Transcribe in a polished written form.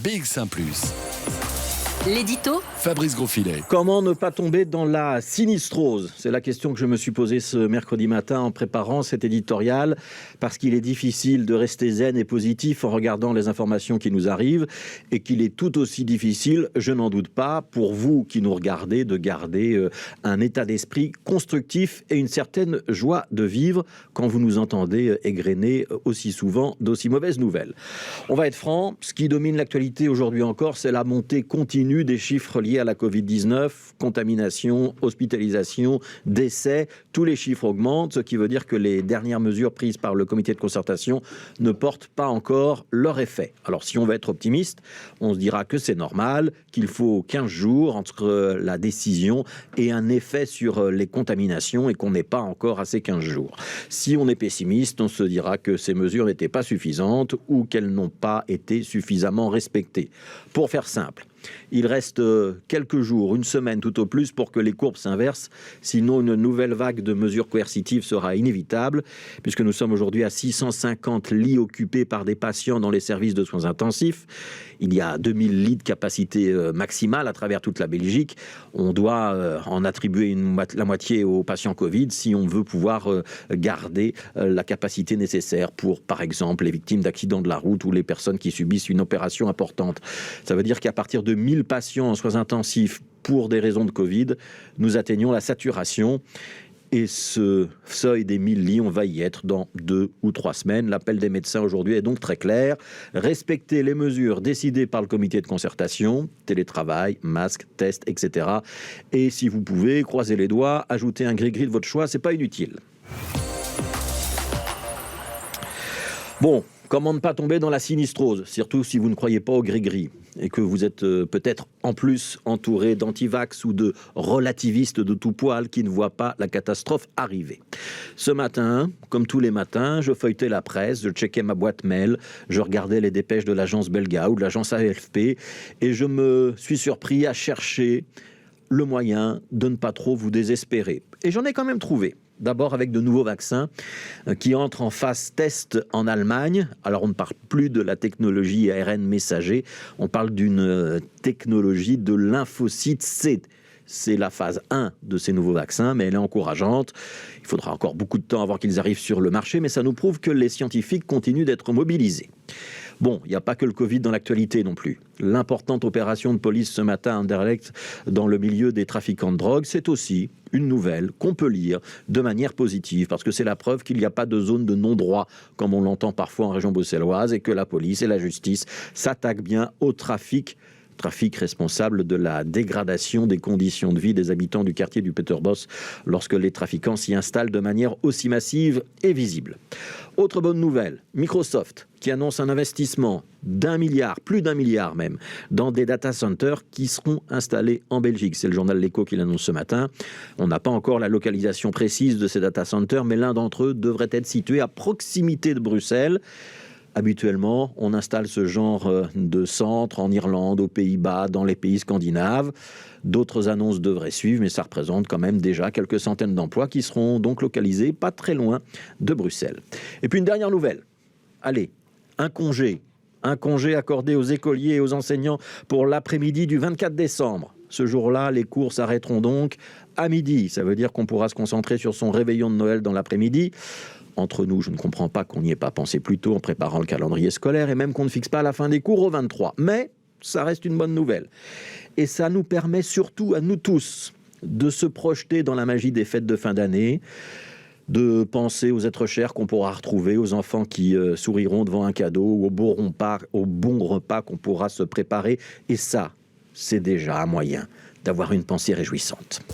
BX1 +. L'édito Fabrice Grosfilet. Comment ne pas tomber dans la sinistrose ? C'est la question que je me suis posée ce mercredi matin en préparant cet éditorial, parce qu'il est difficile de rester zen et positif en regardant les informations qui nous arrivent, et qu'il est tout aussi difficile, je n'en doute pas, pour vous qui nous regardez, de garder un état d'esprit constructif et une certaine joie de vivre quand vous nous entendez égrener aussi souvent d'aussi mauvaises nouvelles. On va être franc, ce qui domine l'actualité aujourd'hui encore, c'est la montée continue des chiffres liés à la Covid-19, contamination, hospitalisation, décès, tous les chiffres augmentent, ce qui veut dire que les dernières mesures prises par le comité de concertation ne portent pas encore leur effet. Alors si on veut être optimiste, on se dira que c'est normal, qu'il faut 15 jours entre la décision et un effet sur les contaminations et qu'on n'est pas encore à ces 15 jours. Si on est pessimiste, on se dira que ces mesures n'étaient pas suffisantes ou qu'elles n'ont pas été suffisamment respectées. Pour faire simple, il reste quelques jours, une semaine tout au plus, pour que les courbes s'inversent. Sinon, une nouvelle vague de mesures coercitives sera inévitable, puisque nous sommes aujourd'hui à 650 lits occupés par des patients dans les services de soins intensifs. Il y a 2000 lits de capacité maximale à travers toute la Belgique. On doit en attribuer la moitié aux patients Covid si on veut pouvoir garder la capacité nécessaire pour, par exemple, les victimes d'accidents de la route ou les personnes qui subissent une opération importante. Ça veut dire qu'à partir de 1000 patients en soins intensifs pour des raisons de Covid, nous atteignons la saturation. Et ce seuil des 1000 lits, on va y être dans 2 ou 3 semaines. L'appel des médecins aujourd'hui est donc très clair. Respectez les mesures décidées par le comité de concertation, télétravail, masque, test, etc. Et si vous pouvez, croisez les doigts, ajoutez un gris-gris de votre choix, c'est pas inutile. Bon, comment ne pas tomber dans la sinistrose, surtout si vous ne croyez pas au gris-gris et que vous êtes peut-être en plus entouré d'antivax ou de relativistes de tout poil qui ne voient pas la catastrophe arriver. Ce matin, comme tous les matins, je feuilletais la presse, je checkais ma boîte mail, je regardais les dépêches de l'agence Belga ou de l'agence AFP et je me suis surpris à chercher le moyen de ne pas trop vous désespérer. Et j'en ai quand même trouvé. D'abord avec de nouveaux vaccins qui entrent en phase test en Allemagne. Alors on ne parle plus de la technologie ARN messager, on parle d'une technologie de lymphocyte C. C'est la phase 1 de ces nouveaux vaccins, mais elle est encourageante. Il faudra encore beaucoup de temps avant qu'ils arrivent sur le marché, mais ça nous prouve que les scientifiques continuent d'être mobilisés. Bon, il n'y a pas que le Covid dans l'actualité non plus. L'importante opération de police ce matin en direct dans le milieu des trafiquants de drogue, c'est aussi une nouvelle qu'on peut lire de manière positive, parce que c'est la preuve qu'il n'y a pas de zone de non-droit, comme on l'entend parfois en région bruxelloise, et que la police et la justice s'attaquent bien au trafic responsable de la dégradation des conditions de vie des habitants du quartier du Peterbos lorsque les trafiquants s'y installent de manière aussi massive et visible. Autre bonne nouvelle, Microsoft qui annonce un investissement d'1 milliard, plus d'1 milliard même, dans des data centers qui seront installés en Belgique. C'est le journal L'Echo qui l'annonce ce matin. On n'a pas encore la localisation précise de ces data centers, mais l'un d'entre eux devrait être situé à proximité de Bruxelles. Habituellement, on installe ce genre de centre en Irlande, aux Pays-Bas, dans les pays scandinaves. D'autres annonces devraient suivre, mais ça représente quand même déjà quelques centaines d'emplois qui seront donc localisés pas très loin de Bruxelles. Et puis une dernière nouvelle. Allez, un congé accordé aux écoliers et aux enseignants pour l'après-midi du 24 décembre. Ce jour-là, les cours s'arrêteront donc à midi. Ça veut dire qu'on pourra se concentrer sur son réveillon de Noël dans l'après-midi. Entre nous, je ne comprends pas qu'on n'y ait pas pensé plus tôt en préparant le calendrier scolaire et même qu'on ne fixe pas la fin des cours au 23. Mais ça reste une bonne nouvelle. Et ça nous permet surtout à nous tous de se projeter dans la magie des fêtes de fin d'année, de penser aux êtres chers qu'on pourra retrouver, aux enfants qui souriront devant un cadeau, au bon repas qu'on pourra se préparer. Et ça, c'est déjà un moyen d'avoir une pensée réjouissante.